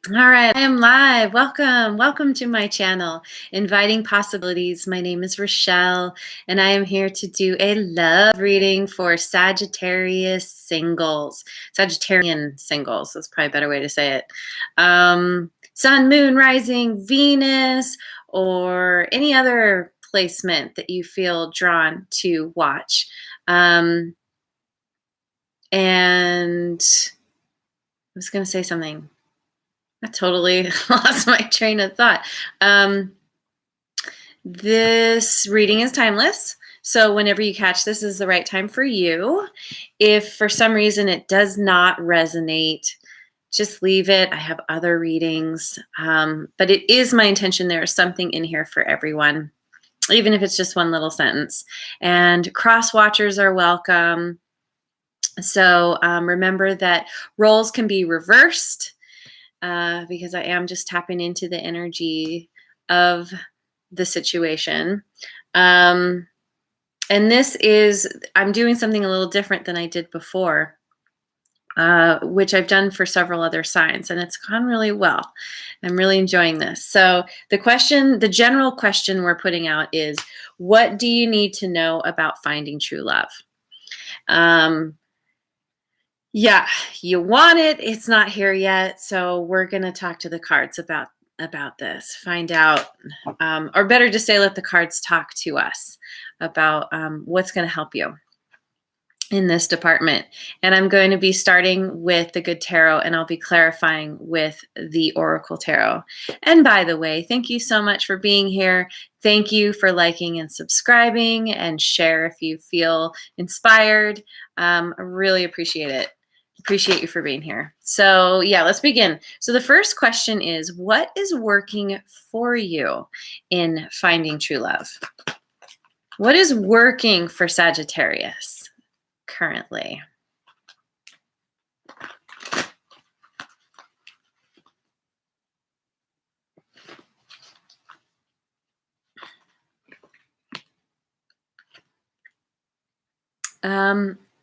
All right, I am live. Welcome to my channel, Inviting Possibilities. My name is Rochelle, and I am here to do a love reading for Sagittarius singles. Sagittarian singles, that's probably a better way to say it. Sun, Moon, Rising, Venus, or any other placement that you feel drawn to watch. And I was going to say something. I totally lost my train of thought. This reading is timeless. So whenever you catch this is the right time for you. If for some reason it does not resonate, just leave it. I have other readings. But it is my intention there is something in here for everyone, even if it's just one little sentence. And cross watchers are welcome. So remember that roles can be reversed. Because I am just tapping into the energy of the situation. And this is, I'm doing something a little different than I did before, which I've done for several other signs, and it's gone really well. I'm really enjoying this. So the general question we're putting out is, what do you need to know about finding true love? Yeah, you want it. It's not here yet. So we're going to talk to the cards about this, find out, or better to say, let the cards talk to us about what's going to help you in this department. And I'm going to be starting with the Good Tarot, and I'll be clarifying with the Oracle Tarot. And by the way, thank you so much for being here. Thank you for liking and subscribing, and share if you feel inspired. I really appreciate it. Appreciate you for being here. So yeah, let's begin. So the first question is, what is working for you in finding true love? What is working for Sagittarius currently?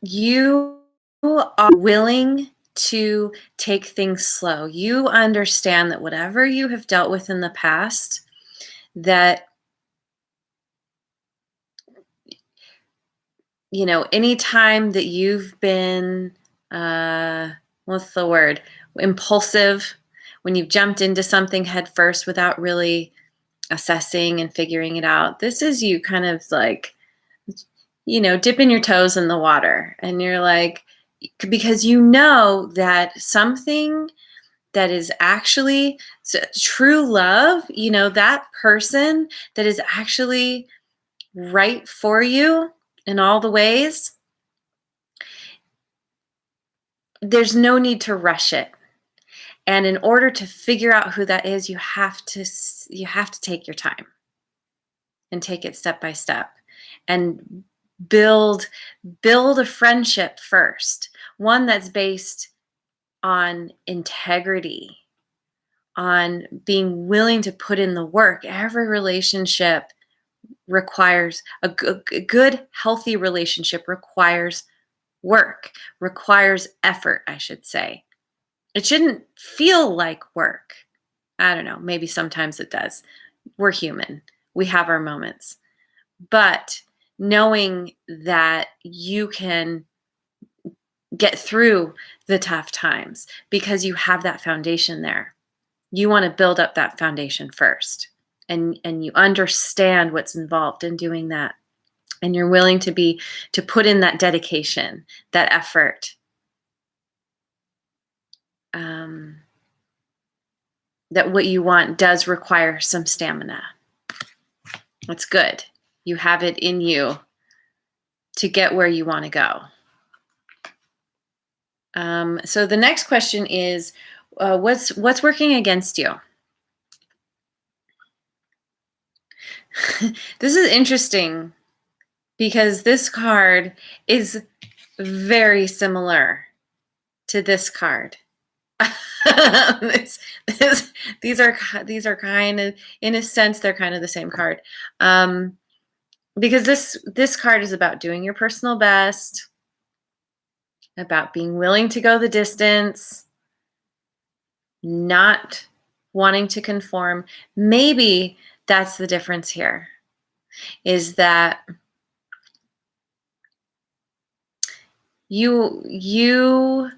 You are willing to take things slow. You understand that whatever you have dealt with in the past, that, anytime that you've been, what's the word? Impulsive, when you've jumped into something head first without really assessing and figuring it out, this is you kind of like, dipping your toes in the water, and you're like, because you know that something that is actually true love, that person that is actually right for you in all the ways, there's no need to rush it. And in order to figure out who that is, you have to take your time and take it step by step, and build a friendship first, one that's based on integrity, on being willing to put in the work. Every relationship requires a good, healthy relationship requires work, requires effort, I should say. It shouldn't feel like work. I don't know, maybe sometimes it does. We're human. We have our moments. But knowing that you can get through the tough times because you have that foundation there. You want to build up that foundation first, and you understand what's involved in doing that, and you're willing to put in that dedication, that effort. That what you want does require some stamina. That's good. You have it in you to get where you want to go. So the next question is, what's working against you? This is interesting because this card is very similar to this card. These are kind of, in a sense, they're kind of the same card, because this card is about doing your personal best, about being willing to go the distance, not wanting to conform. Maybe that's the difference here, is that you you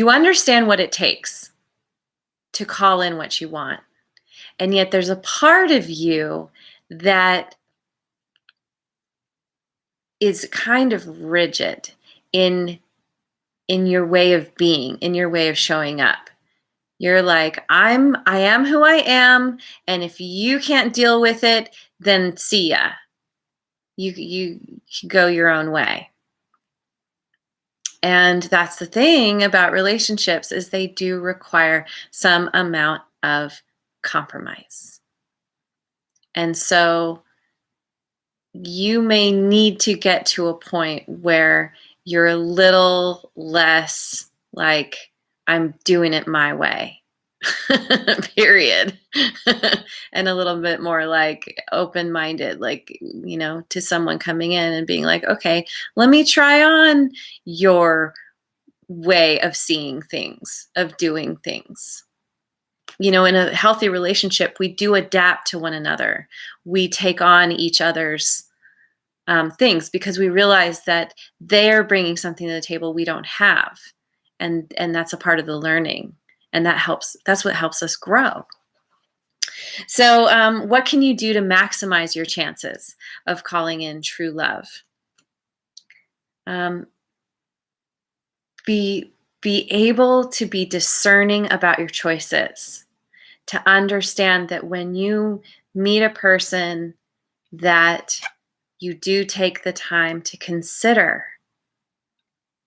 understand what it takes to call in what you want. And yet there's a part of you that is kind of rigid in your way of being, in your way of showing up. You're like, I am who I am, and if you can't deal with it, then see ya. You go your own way. And that's the thing about relationships, is they do require some amount of compromise. And so you may need to get to a point where you're a little less like, I'm doing it my way, period. And a little bit more like open-minded, like, to someone coming in and being like, okay, let me try on your way of seeing things, of doing things. In a healthy relationship, we do adapt to one another. We take on each other's things, because we realize that they're bringing something to the table we don't have, and that's a part of the learning, and that's what helps us grow. So what can you do to maximize your chances of calling in true love? Be able to be discerning about your choices, to understand that when you meet a person, that you do take the time to consider.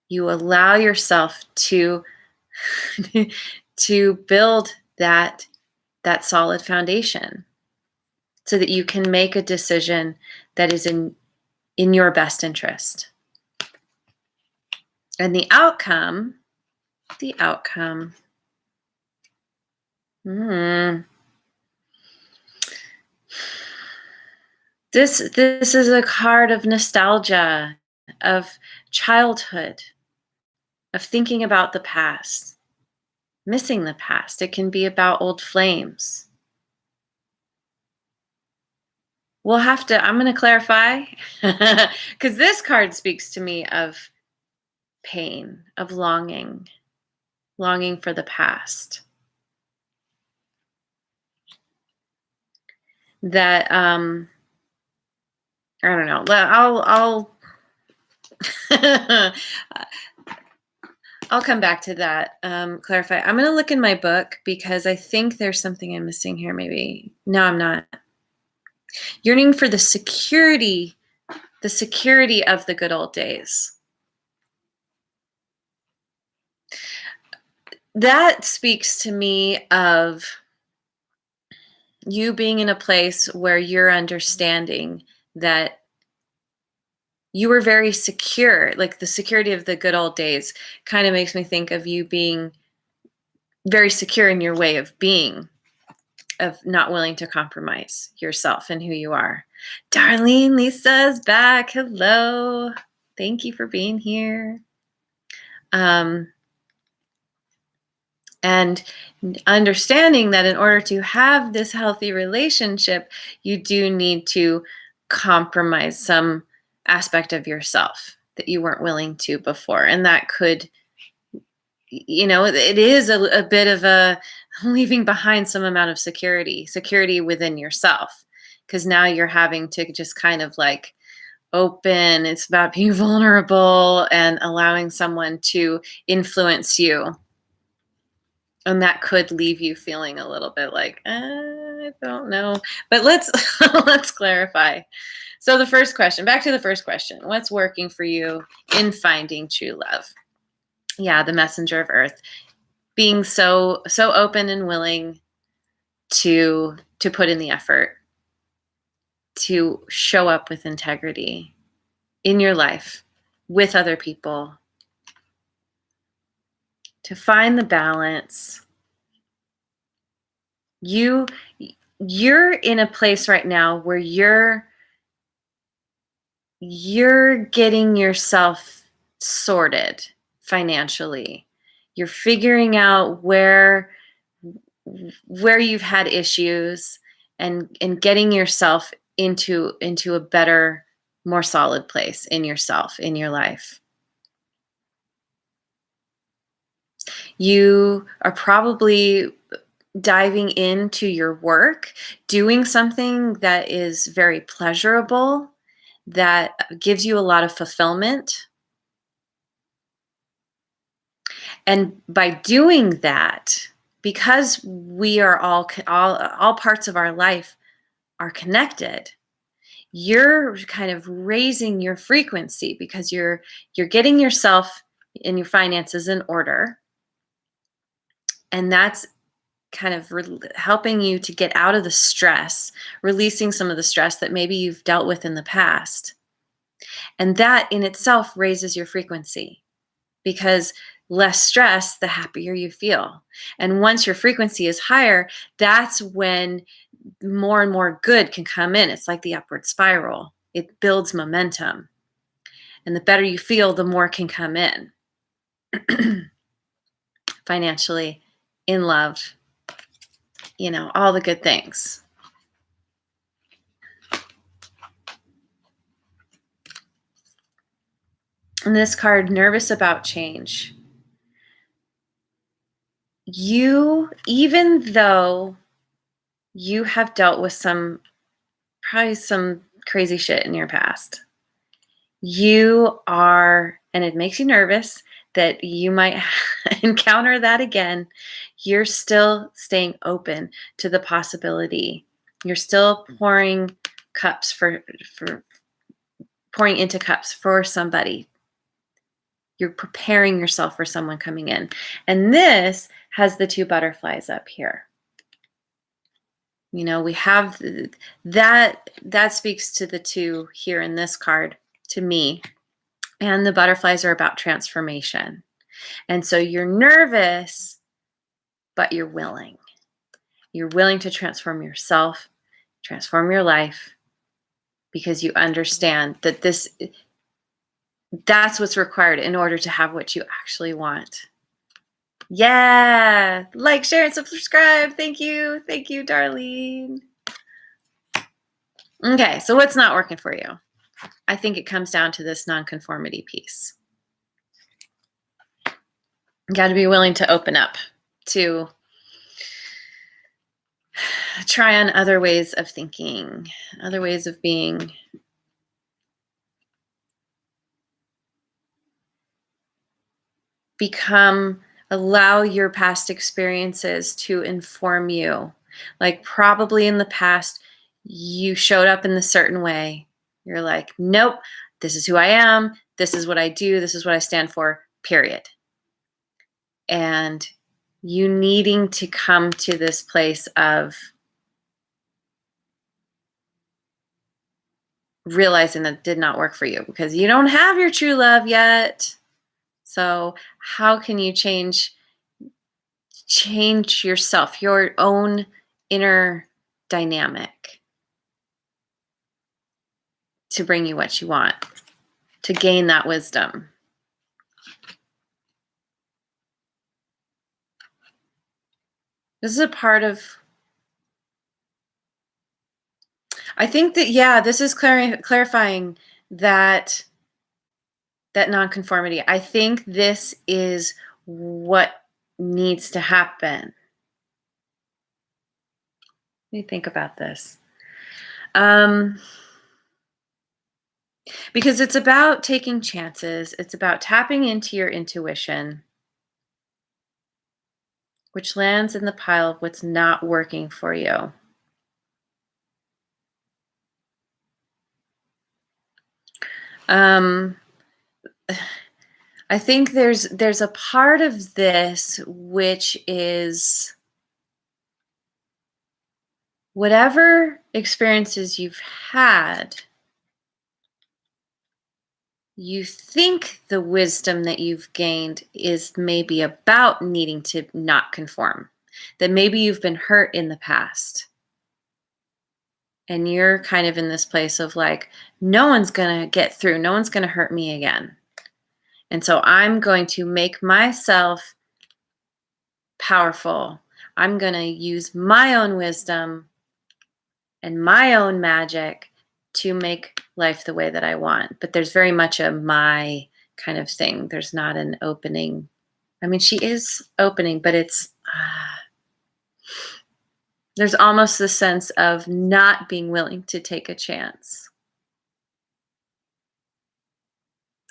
You allow yourself to to build that solid foundation, so that you can make a decision that is in your best interest. And the outcome, this is a card of nostalgia, of childhood, of thinking about the past, missing the past. It can be about old flames. I'm going to clarify, because this card speaks to me of pain, of longing for the past. That, I don't know, I'll come back to that, clarify. I'm going to look in my book, because I think there's something I'm missing here, maybe. No, I'm not. Yearning for the security of the good old days. That speaks to me of you being in a place where you're understanding that you were very secure. Like, the security of the good old days kind of makes me think of you being very secure in your way of being, of not willing to compromise yourself and who you are. Darlene, Lisa's back. Hello. Thank you for being here. And understanding that in order to have this healthy relationship, you do need to compromise some aspect of yourself that you weren't willing to before. And that could, it is a bit of a leaving behind some amount of security within yourself, because now you're having to just kind of like open. It's about being vulnerable and allowing someone to influence you. And that could leave you feeling a little bit like, I don't know. But let's clarify. So the first question, back to the first question. What's working for you in finding true love? Yeah, the messenger of earth. Being so open and willing to put in the effort, to show up with integrity in your life, with other people, to find the balance. You're in a place right now where you're getting yourself sorted financially. You're figuring out where you've had issues and getting yourself into a better, more solid place in yourself, in your life. You are probably diving into your work, doing something that is very pleasurable, that gives you a lot of fulfillment. And by doing that, because we are all parts of our life are connected, you're kind of raising your frequency because you're getting yourself and your finances in order. And that's kind of helping you to get out of the stress, releasing some of the stress that maybe you've dealt with in the past. And that in itself raises your frequency, because less stress, the happier you feel. And once your frequency is higher, that's when more and more good can come in. It's like the upward spiral. It builds momentum. And the better you feel, the more can come in. Financially, in love, all the good things. And this card, nervous about change. You, even though you have dealt with probably some crazy shit in your past, you are, and it makes you nervous that you might encounter that again, you're still staying open to the possibility. You're still pouring into cups for somebody. You're preparing yourself for someone coming in. And this has the 2 butterflies up here. We have that speaks to the 2 here in this card to me. And the butterflies are about transformation. And so you're nervous, but you're willing. You're willing to transform yourself, transform your life, because you understand that that's what's required in order to have what you actually want. Yeah. Like, share, and subscribe. Thank you. Thank you, Darlene. Okay, so what's not working for you? I think it comes down to this nonconformity piece. You got to be willing to open up, to try on other ways of thinking, other ways of being. Allow your past experiences to inform you. Like, probably in the past, you showed up in a certain way. You're like, nope, this is who I am. This is what I do. This is what I stand for, period. And you needing to come to this place of realizing that did not work for you because you don't have your true love yet. So how can you change yourself, your own inner dynamic, to bring you what you want, to gain that wisdom? This is a part of, I think that, yeah, this is clarifying that nonconformity. I think this is what needs to happen. Let me think about this. Because it's about taking chances. It's about tapping into your intuition, which lands in the pile of what's not working for you. I think there's a part of this which is whatever experiences you've had, you think the wisdom that you've gained is maybe about needing to not conform, that maybe you've been hurt in the past. And you're kind of in this place of like, no one's going to get through. No one's going to hurt me again. And so I'm going to make myself powerful. I'm going to use my own wisdom and my own magic to make life the way that I want. But there's very much a my kind of thing. There's not an opening. I mean, she is opening, but it's there's almost the sense of not being willing to take a chance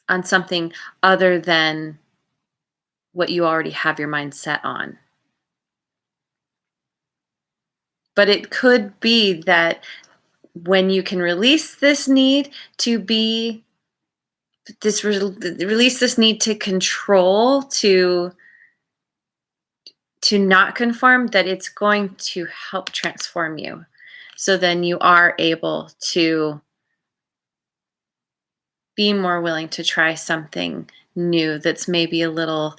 on something other than what you already have your mind set on. But it could be that when you can release this need to be release this need to control, to not conform, that it's going to help transform you. So then you are able to be more willing to try something new that's maybe a little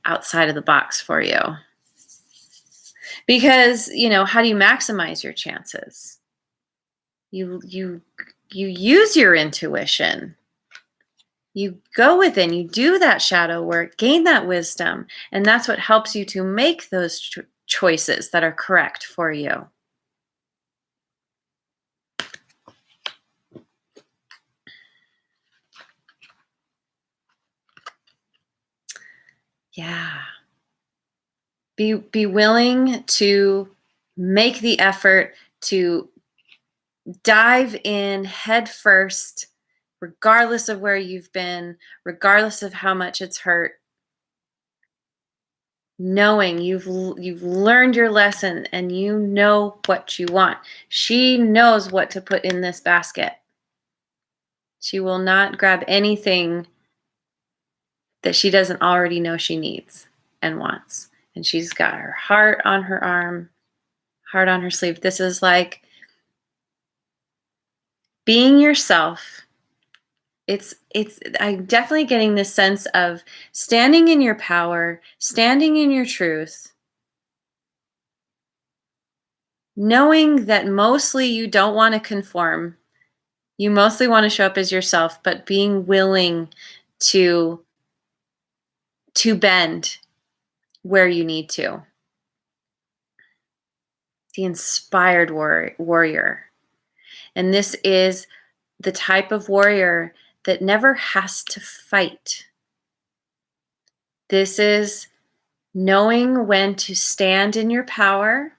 outside of the box for you. Because, how do you maximize your chances? You use your intuition. You go within, you do that shadow work, gain that wisdom, and that's what helps you to make those choices that are correct for you. Yeah. Be willing to make the effort to dive in head first, regardless of where you've been, regardless of how much it's hurt. Knowing you've learned your lesson and you know what you want. She knows what to put in this basket. She will not grab anything that she doesn't already know she needs and wants. And she's got her heart on her arm, heart on her sleeve. This is like being yourself. I'm definitely getting this sense of standing in your power, standing in your truth, knowing that mostly you don't want to conform. You mostly want to show up as yourself, but being willing to bend where you need to. The inspired warrior. And this is the type of warrior that never has to fight. This is knowing when to stand in your power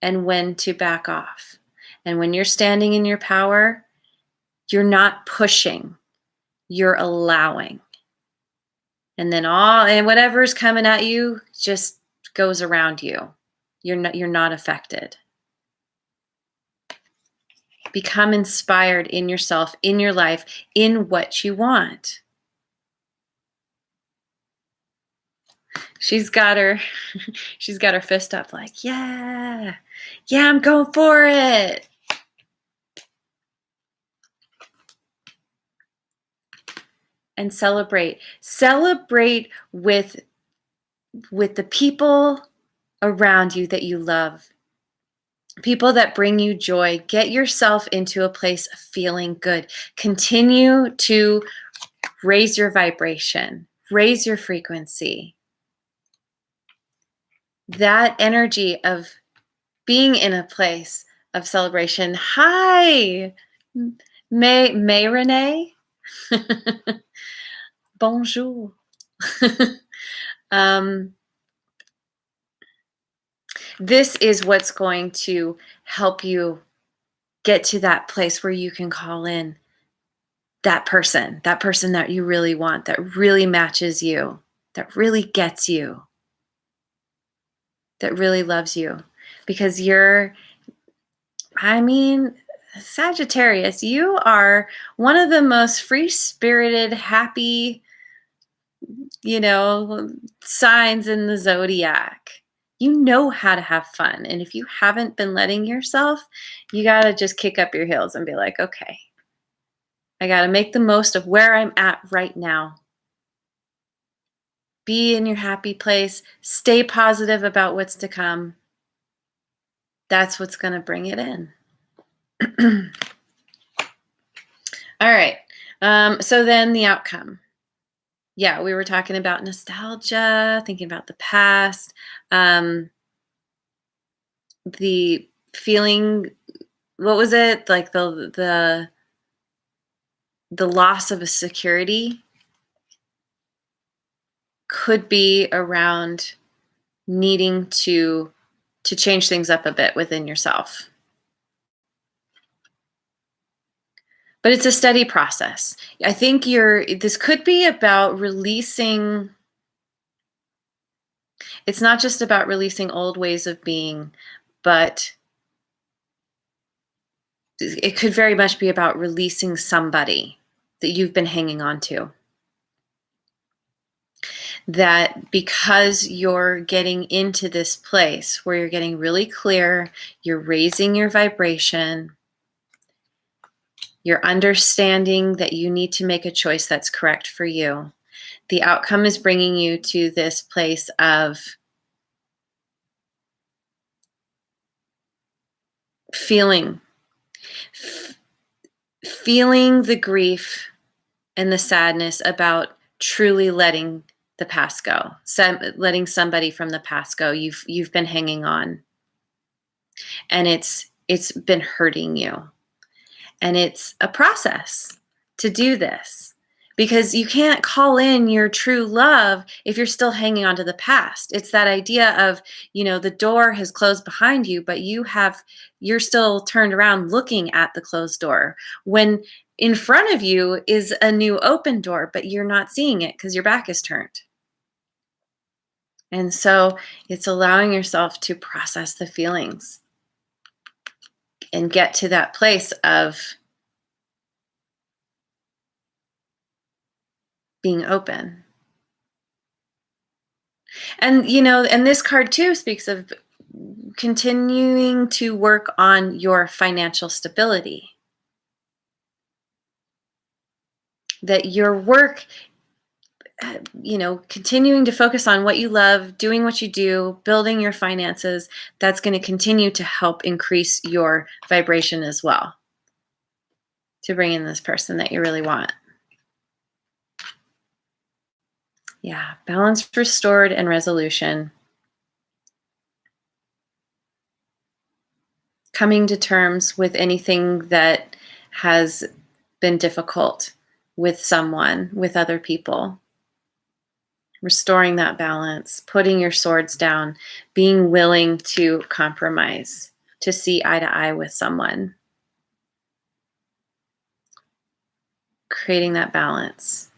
and when to back off. And when you're standing in your power, you're not pushing, you're allowing. And then whatever's coming at you just goes around you. You're not affected. Become inspired in yourself, in your life, in what you want. She's got her fist up like, yeah, I'm going for it. And celebrate with the people around you that you love. People that bring you joy. Get yourself into a place of feeling good. Continue to raise your vibration, raise your frequency. That energy of being in a place of celebration. Hi, May Renee. Bonjour. This is what's going to help you get to that place where you can call in that person that you really want, that really matches you, that really gets you, that really loves you. Because Sagittarius, you are one of the most free-spirited, happy, signs in the zodiac. You know how to have fun. And if you haven't been letting yourself, you got to just kick up your heels and be like, okay, I got to make the most of where I'm at right now. Be in your happy place. Stay positive about what's to come. That's what's going to bring it in. All right. So then the outcome. Yeah, we were talking about nostalgia, thinking about the past, um, the feeling. What was it like? The loss of a security could be around needing to change things up a bit within yourself. But it's a steady process. I think this could be about releasing. It's not just about releasing old ways of being, but it could very much be about releasing somebody that you've been hanging on to. That because you're getting into this place where you're getting really clear, you're raising your vibration, you're understanding that you need to make a choice that's correct for you. The outcome is bringing you to this place of feeling feeling the grief and the sadness about truly letting the past go, letting somebody from the past go. You've been hanging on, and it's been hurting you, and it's a process to do this, because you can't call in your true love if you're still hanging on to the past. It's that idea of, the door has closed behind you, but you're still turned around looking at the closed door, when in front of you is a new open door, but you're not seeing it because your back is turned. And so it's allowing yourself to process the feelings and get to that place of being open. And this card too speaks of continuing to work on your financial stability. That your work, continuing to focus on what you love, doing what you do, building your finances, that's going to continue to help increase your vibration as well, to bring in this person that you really want. Yeah, balance restored and resolution. Coming to terms with anything that has been difficult with someone, with other people. Restoring that balance, putting your swords down, being willing to compromise, to see eye to eye with someone. Creating that balance.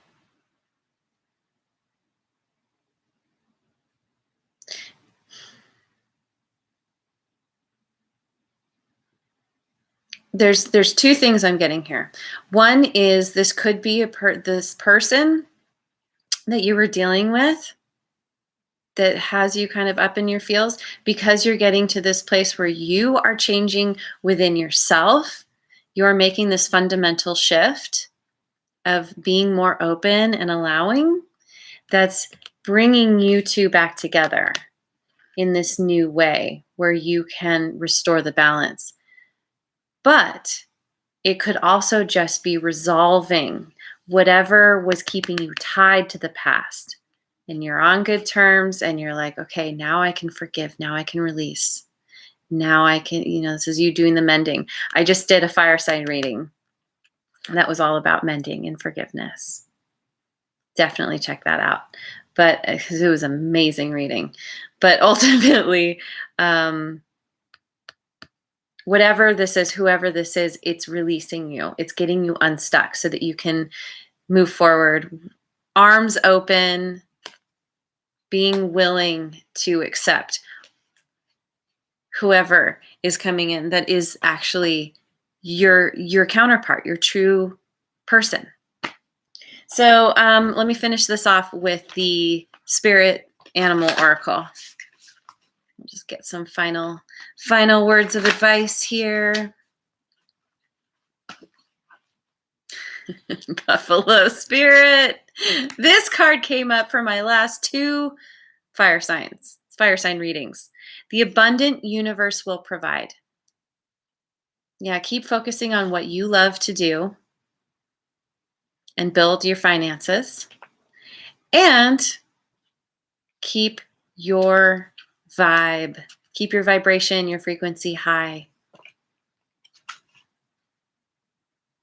There's two things I'm getting here. One is this could be this person that you were dealing with that has you kind of up in your feels, because you're getting to this place where you are changing within yourself. You're making this fundamental shift of being more open and allowing, that's bringing you two back together in this new way where you can restore the balance. But it could also just be resolving whatever was keeping you tied to the past. And you're on good terms and you're like, okay, now I can forgive. Now I can release. Now I can, this is you doing the mending. I just did a fire sign reading, and that was all about mending and forgiveness. Definitely check that out. But because it was amazing reading. But ultimately, whatever this is, whoever this is, it's releasing you. It's getting you unstuck so that you can move forward, arms open, being willing to accept whoever is coming in that is actually your counterpart, your true person. So let me finish this off with the Spirit Animal Oracle. Just get some final words of advice here. Buffalo Spirit. This card came up for my last two fire sign readings. The abundant universe will provide. Yeah, keep focusing on what you love to do and build your finances. And keep your keep your vibration, your frequency high.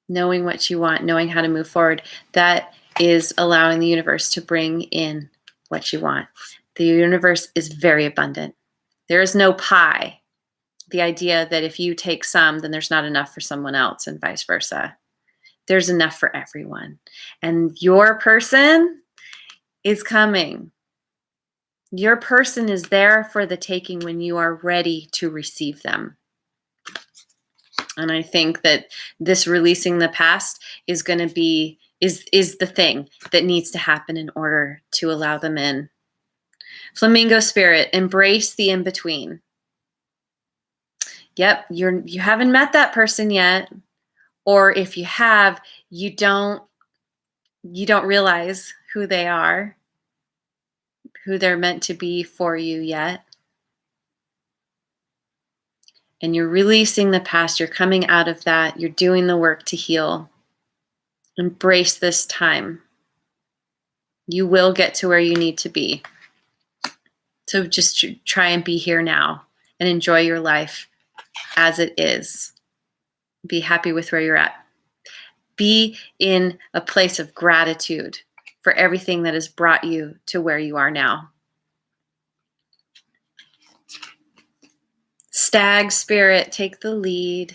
Knowing what you want, knowing how to move forward, that is allowing the universe to bring in what you want. The universe is very abundant. There is no pie. The idea that if you take some, then there's not enough for someone else and vice versa. There's enough for everyone. And your person is coming. Your person is there for the taking when you are ready to receive them. And I think that this releasing the past is going to be, is the thing that needs to happen in order to allow them in. Flamingo spirit, embrace the in-between. Yep, you haven't met that person yet. Or if you have, you don't realize who they are, who they're meant to be for you yet. And you're releasing the past, you're coming out of that, you're doing the work to heal. Embrace this time. You will get to where you need to be. So just try and be here now and enjoy your life as it is. Be happy with where you're at. Be in a place of gratitude for everything that has brought you to where you are now. Stag spirit, take the lead.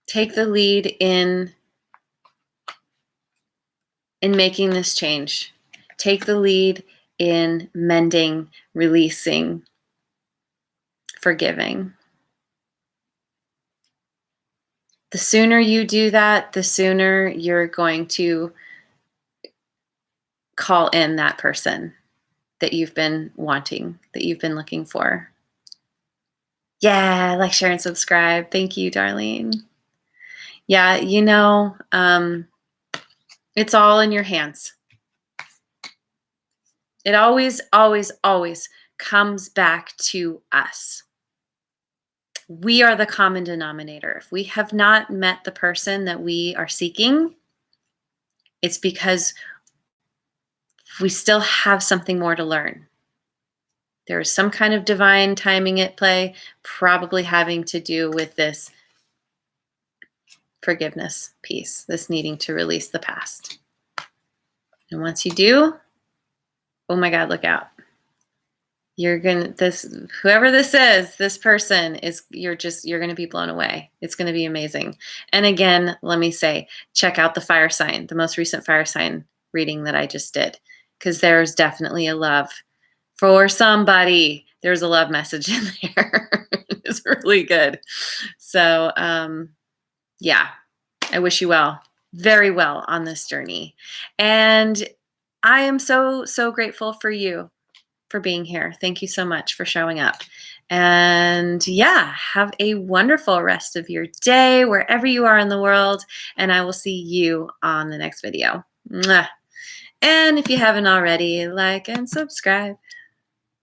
Take the lead in making this change. Take the lead in mending, releasing, forgiving. The sooner you do that, the sooner you're going to call in that person that you've been wanting, that you've been looking for. Yeah, like, share, and subscribe. Thank you, Darlene. Yeah, it's all in your hands. It always, always, always comes back to us. We are the common denominator. If we have not met the person that we are seeking, it's because we still have something more to learn. There is some kind of divine timing at play, probably having to do with this forgiveness piece, this needing to release the past. And once you do, oh my God, look out. Whoever this is, this person is, you're going to be blown away. It's going to be amazing. And again, let me say, check out the fire sign, the most recent fire sign reading that I just did, because there's definitely a love for somebody. There's a love message in there. It's really good. So, yeah, I wish you well, very well on this journey. And I am so, so grateful for you for being here. Thank you so much for showing up. And yeah, have a wonderful rest of your day wherever you are in the world. And I will see you on the next video. Mwah. And if you haven't already, like and subscribe.